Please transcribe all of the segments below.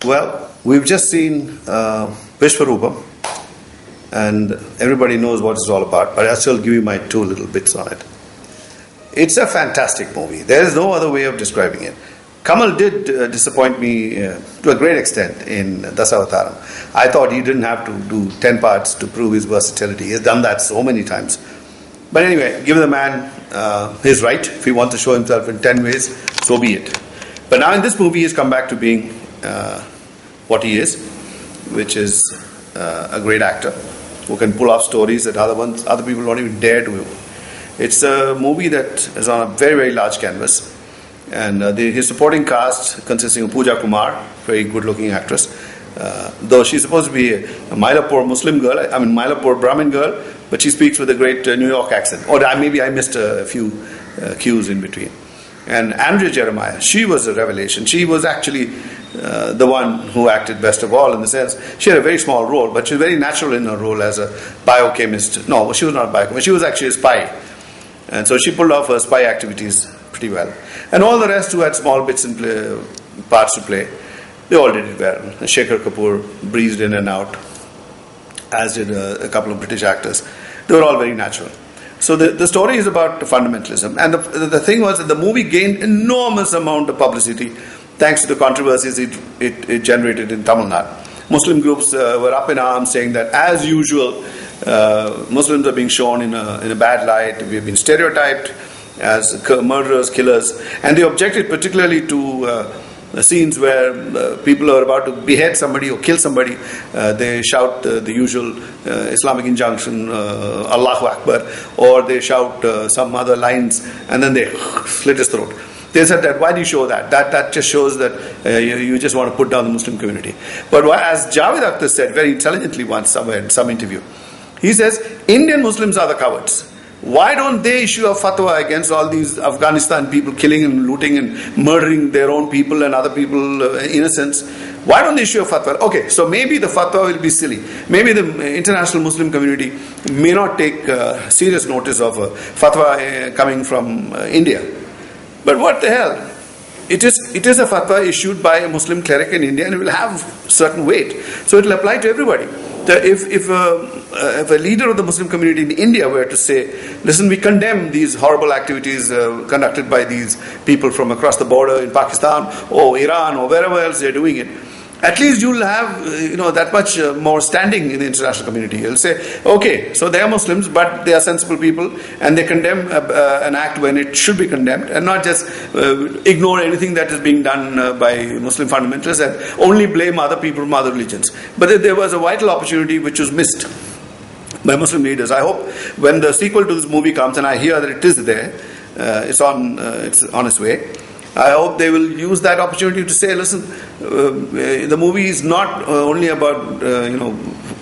Well, we've just seen Vishwaroopam, and everybody knows what it's all about, but I'll still give you my two little bits on it. It's a fantastic movie. There is no other way of describing it. Kamal did disappoint me to a great extent in Dasavataram. I thought he didn't have to do 10 parts to prove his versatility. He has done that so many times. But anyway, give the man his right. If he wants to show himself in 10 ways, so be it. But now in this movie, he's come back to being what he is, which is a great actor who can pull off stories that other people don't even dare to. It's a movie that is on a very, very large canvas. And his supporting cast consisting of Pooja Kumar, very good-looking actress, though she's supposed to be a Mylapore Muslim girl, Mylapore Brahmin girl, but she speaks with a great New York accent. Or maybe I missed a few cues in between. And Andrea Jeremiah, she was a revelation. She was actually the one who acted best of all, in the sense she had a very small role, but she was very natural in her role as a biochemist. No, she was not a biochemist. She was actually a spy. And so she pulled off her spy activities pretty well. And all the rest who had small bits and parts to play, they all did it well. Shekhar Kapoor breezed in and out, as did a couple of British actors. They were all very natural. So the story is about fundamentalism. And the thing was that the movie gained enormous amount of publicity thanks to the controversies it generated in Tamil Nadu. Muslim groups were up in arms saying that, as usual, Muslims are being shown in a bad light. We have been stereotyped as murderers, killers, and they objected particularly to scenes where people are about to behead somebody or kill somebody. They shout the usual Islamic injunction, Allahu Akbar, or they shout some other lines and then they slit his throat. They said that, why do you show that? That just shows that you just want to put down the Muslim community. But as Javed Akhtar said very intelligently once somewhere in some interview, he says, Indian Muslims are the cowards. Why don't they issue a fatwa against all these Afghanistan people killing and looting and murdering their own people and other people, innocents? Why don't they issue a fatwa? Okay, so maybe the fatwa will be silly. Maybe the international Muslim community may not take serious notice of a fatwa coming from India. But what the hell? It is a fatwa issued by a Muslim cleric in India, and it will have certain weight. So it will apply to everybody. If a leader of the Muslim community in India were to say, listen, we condemn these horrible activities conducted by these people from across the border in Pakistan or Iran or wherever else they're doing it, at least you'll have that much more standing in the international community. You'll say, okay, so they are Muslims, but they are sensible people, and they condemn an act when it should be condemned, and not just ignore anything that is being done by Muslim fundamentalists and only blame other people from other religions. But there was a vital opportunity which was missed by Muslim leaders. I hope when the sequel to this movie comes, and I hear that it is there, it's on its way, I hope they will use that opportunity to say, listen, the movie is not only about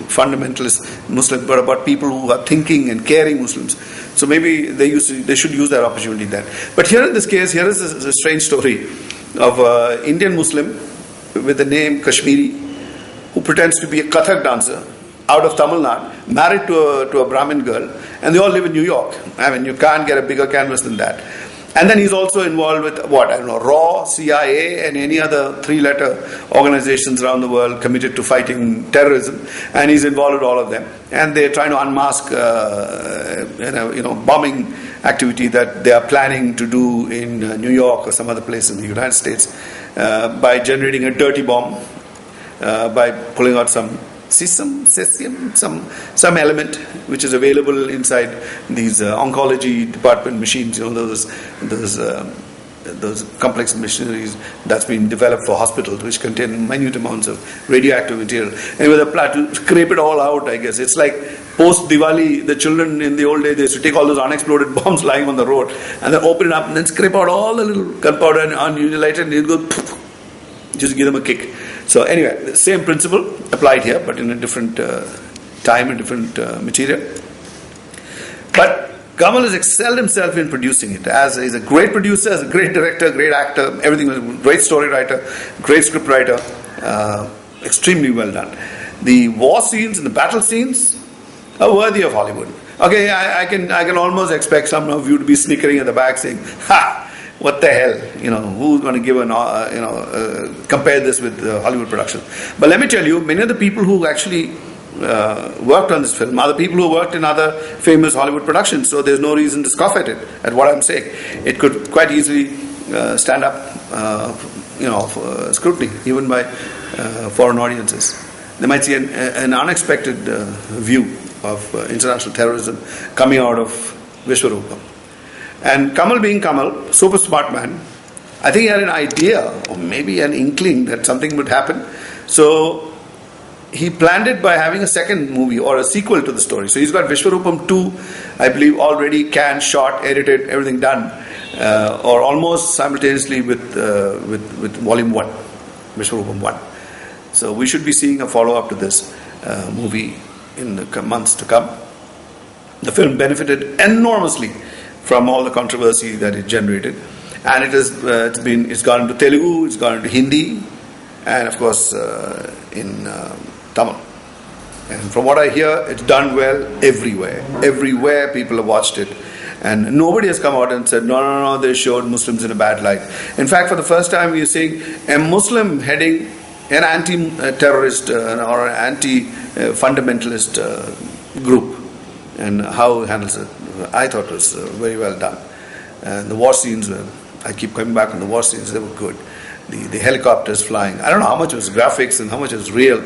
fundamentalist Muslims, but about people who are thinking and caring Muslims. So maybe they should use that opportunity then. But here in this case, here is a strange story of an Indian Muslim with the name Kashmiri, who pretends to be a Kathak dancer out of Tamil Nadu, married to a Brahmin girl, and they all live in New York. I mean, you can't get a bigger canvas than that. And then he's also involved with RAW, CIA, and any other three-letter organizations around the world committed to fighting terrorism. And he's involved with all of them. And they're trying to unmask, bombing activity that they are planning to do in New York or some other place in the United States by generating a dirty bomb, by pulling out some cesium, some element which is available inside these oncology department machines, those complex machineries that's been developed for hospitals, which contain minute amounts of radioactive material. And with a plan to scrape it all out, I guess. It's like post-Diwali, the children in the old days, they used to take all those unexploded bombs lying on the road and then open it up and then scrape out all the little gunpowder and you light it and it goes, just give them a kick. So anyway, the same principle applied here, but in a different time and different material. But Kamal has excelled himself in producing it. As he's a great producer, as a great director, great actor, everything, great story writer, great script writer, extremely well done. The war scenes and the battle scenes are worthy of Hollywood. Okay, I can almost expect some of you to be snickering at the back saying, ha! what the hell? Who's going to give compare this with Hollywood production? But let me tell you, many of the people who actually worked on this film are the people who worked in other famous Hollywood productions. So there's no reason to scoff at it, at what I'm saying. It could quite easily stand up, scrutiny, even by foreign audiences. They might see an unexpected view of international terrorism coming out of Vishwaroopam. And Kamal being Kamal, super smart man, I think he had an idea or maybe an inkling that something would happen. So he planned it by having a second movie or a sequel to the story. So he's got Vishwaroopam 2, I believe, already canned, shot, edited, everything done, or almost simultaneously with Volume 1, Vishwaroopam 1. So we should be seeing a follow-up to this movie in the months to come. The film benefited enormously from all the controversy that it generated, and it's gone into Telugu, it's gone into Hindi, and of course in Tamil. And from what I hear, it's done well everywhere. Everywhere people have watched it, and nobody has come out and said no, they showed Muslims in a bad light. In fact, for the first time, we are seeing a Muslim heading an anti-terrorist or an anti-fundamentalist group, and how he handles it, I thought was very well done. And the war scenes I keep coming back on the war scenes, they were good. The helicopters flying, I don't know how much was graphics and how much was real.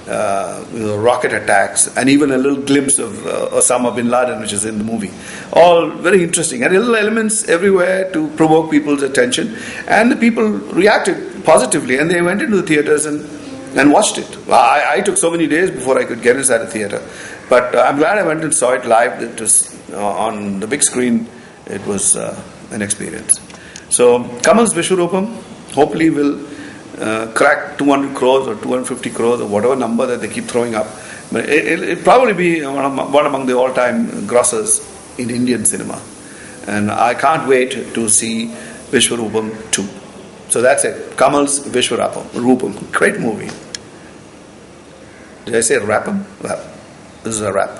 Rocket attacks, and even a little glimpse of Osama bin Laden, which is in the movie. All very interesting, and little elements everywhere to provoke people's attention. And the people reacted positively, and they went into the theaters and watched it. I took so many days before I could get inside a theater, but I'm glad I went and saw it live. It was on the big screen. It was an experience. So Kamal's Vishwaroopam hopefully will crack 200 crores or 250 crores or whatever number that they keep throwing up. But it'll probably be one among the all-time grossers in Indian cinema. And I can't wait to see Vishwaroopam 2. So that's it. Kamal's Vishwaroopam. Great movie. Did I say Rapam? Well, this is a rap.